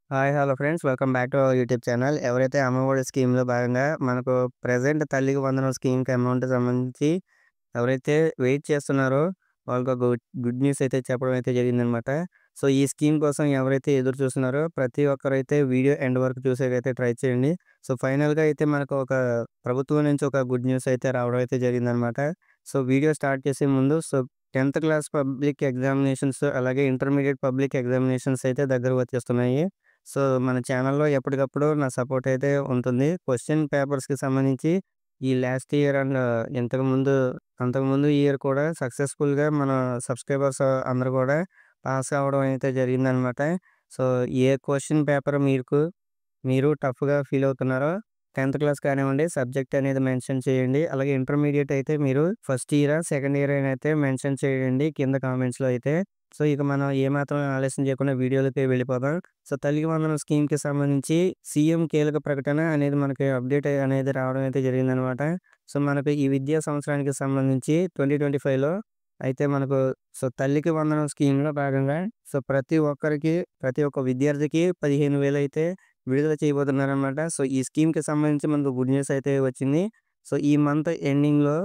Hi! Hello friends. Welcome back to our YouTube channel. ఎవరైతే అమ్మఒడి స్కీమ్‌లో భాగంగా మనకు ప్రెజెంట్ తల్లికి వందనం స్కీమ్‌కి అమౌంట్ సంబంధించి ఎవరైతే వెయిట్ చేస్తున్నారో వాళ్ళకి ఒక గుడ్ న్యూస్ అయితే చెప్పడం అయితే జరిగిందనమాట. సో, ఈ స్కీమ్ కోసం ఎవరైతే ఎదురు చూస్తున్నారో ప్రతి ఒక్కరైతే వీడియో ఎండ్ వరకు చూసేకైతే ట్రై చేయండి. సో, ఫైనల్‌గా అయితే మనకు ఒక ప్రభుత్వం నుంచి ఒక గుడ్ న్యూస్ అయితే రావడం అయితే జరిగిందనమాట. సో, వీడియో స్టార్ట్ చేసే ముందు 10థ్ క్లాస్ పబ్లిక్ ఎగ్జామినేషన్స్ అలాగే ఇంటర్మీడియేట్ పబ్లిక్ ఎగ్జామినేషన్స్ అయితే దగ్గరకు వచ్చేస్తున్నాయి. సో, మన ఛానెల్‌లో ఎప్పటికప్పుడు నా సపోర్ట్ అయితే ఉంటుంది. క్వెషన్ పేపర్స్‌కి సంబంధించి ఈ లాస్ట్ ఇయర్ అండ్ ఇంతకుముందు అంతకుముందు ఇయర్ కూడా సక్సెస్‌ఫుల్‌గా మన సబ్‌స్క్రైబర్స్ అందరూ కూడా పాస్ అవ్వడం అయితే జరిగిందనమాట. సో, ఏ క్వెషన్ పేపర్ మీరు టఫ్‌గా ఫీల్ అవుతున్నారో 10థ్ క్లాస్ కానివ్వండి, సబ్జెక్ట్ అనేది మెన్షన్ చేయండి. అలాగే ఇంటర్మీడియేట్ అయితే మీరు ఫస్ట్ ఇయరా, సెకండ్ ఇయర్ అని అయితే మెన్షన్ చేయండి కింద కామెంట్స్‌లో అయితే. సో, ఇక మనం ఏమాత్రం ఆలస్యం చేయకుండా వీడియోలోకి వెళ్ళిపోదాం. సో, తల్లికి వందనం స్కీమ్‌కి సంబంధించి సీఎం కీలక ప్రకటన అనేది మనకి అప్డేట్ అనేది రావడం అయితే జరిగిందనమాట. సో, మనకు ఈ విద్యా సంవత్సరానికి సంబంధించి 2025లో అయితే మనకు తల్లికి వందనం స్కీమ్‌లో భాగంగా ప్రతి ఒక్క విద్యార్థికి 15,000 అయితే విడుదల చేయబోతున్నారనమాట. సో, ఈ స్కీమ్‌కి సంబంధించి మనకు గుడ్ న్యూస్ అయితే వచ్చింది. సో, ఈ మంత్ ఎండింగ్‌లో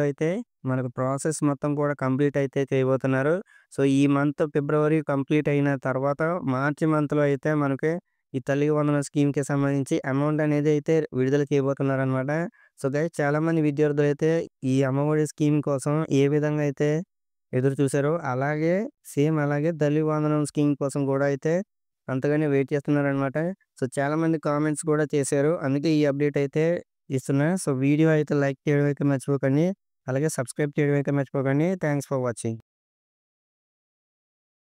అయితే మనకు ప్రాసెస్ మొత్తం కూడా కంప్లీట్ అయితే చేయబోతున్నారు. సో, ఈ మంత్ ఫిబ్రవరి కంప్లీట్ అయిన తర్వాత మార్చి మంత్‌లో అయితే మనకి ఈ తల్లికి వందనం స్కీమ్‌కి సంబంధించి అమౌంట్ అనేది అయితే విడుదల చేయబోతున్నారనమాట. సో, గైస్ చాలామంది విద్యార్థులైతే ఈ అమ్మఒడి స్కీమ్ కోసం ఏ విధంగా అయితే ఎదురు చూసారో అలాగే తల్లికి వందనం స్కీమ్ కోసం కూడా అయితే అంతగానే వెయిట్ చేస్తున్నారనమాట. సో, చాలామంది కామెంట్స్ కూడా చేశారు. అందుకే ఈ అప్డేట్ అయితే ఇస్తున్నా. సో, వీడియో అయితే లైక్ చేయడం అయితే మర్చిపోకండి. అలాగే సబ్స్క్రైబ్ చేయడం అయితే మర్చిపోకండి. Thanks for watching.